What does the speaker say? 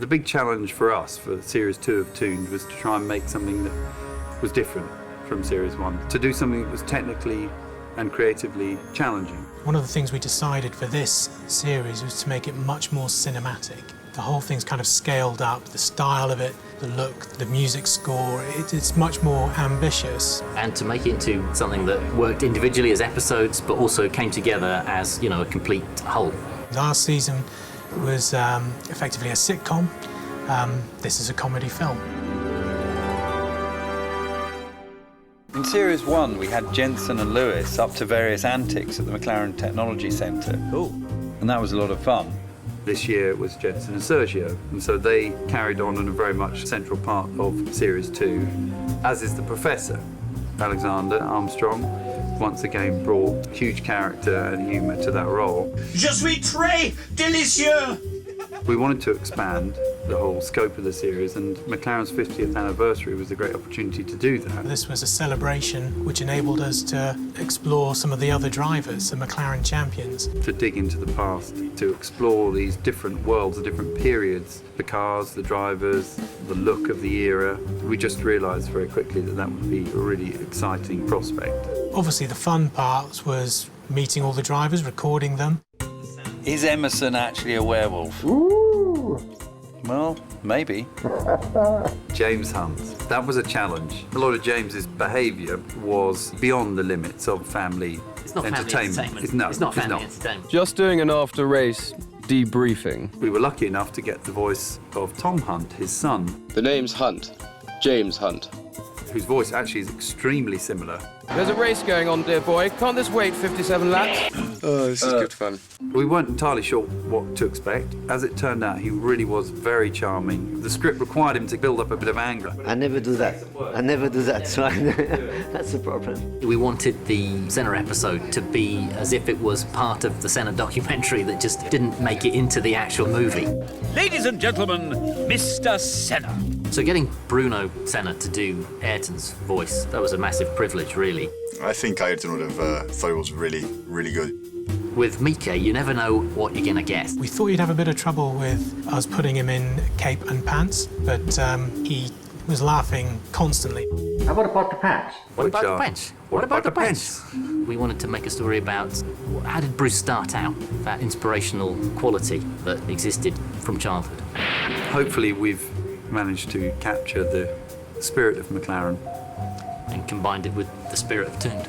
The big challenge for us for Series 2 of Tooned was to try and make something that was different from Series 1, to do something that was technically and creatively challenging. One of the things we decided for this series was to make it much more cinematic. The whole thing's kind of scaled up, the style of it, the look, the music score, it's much more ambitious. And to make it into something that worked individually as episodes, but also came together as, you know, a complete whole. Last season was effectively a sitcom. This is a comedy film. In Series 1, we had Jensen and Lewis up to various antics at the McLaren Technology Centre. Cool. And that was a lot of fun. This year it was Jensen and Sergio, and so they carried on in a very much central part of Series 2, as is the Professor. Alexander Armstrong once again brought huge character and humour to that role. Je suis très délicieux! We wanted to expand the whole scope of the series, and McLaren's 50th anniversary was a great opportunity to do that. This was a celebration which enabled us to explore some of the other drivers, the McLaren champions. To dig into the past, to explore these different worlds, the different periods, the cars, the drivers, the look of the era. We just realised very quickly that that would be a really exciting prospect. Obviously the fun part was meeting all the drivers, recording them. Is Emerson actually a werewolf? Ooh. Well, maybe. James Hunt. That was a challenge. A lot of James's behaviour was beyond the limits of family It's not entertainment. family entertainment. No, it's not family entertainment. Just doing an after-race debriefing. We were lucky enough to get the voice of Tom Hunt, his son, The name's Hunt. James Hunt. whose voice actually is extremely similar. There's a race going on, dear boy. Can't this wait 57 laps? Oh, this is good fun. We weren't entirely sure what to expect. As it turned out, he really was very charming. The script required him to build up a bit of anger. I never do that. I never do that, so that's the problem. We wanted the Senna episode to be as if it was part of the Senna documentary that just didn't make it into the actual movie. Ladies and gentlemen, Mr. Senna. So getting Bruno Senna to do Ayrton's voice, that was a massive privilege, really. I think Ayrton would have thought it was really, really good. With Mike, you never know what you're going to get. We thought you'd have a bit of trouble with us putting him in cape and pants, but he was laughing constantly. How about the patch? What about the bench? What about the bench? We wanted to make a story about how did Bruce start out, that inspirational quality that existed from childhood. Hopefully we've managed to capture the spirit of McLaren And combined it with the spirit of Tooned.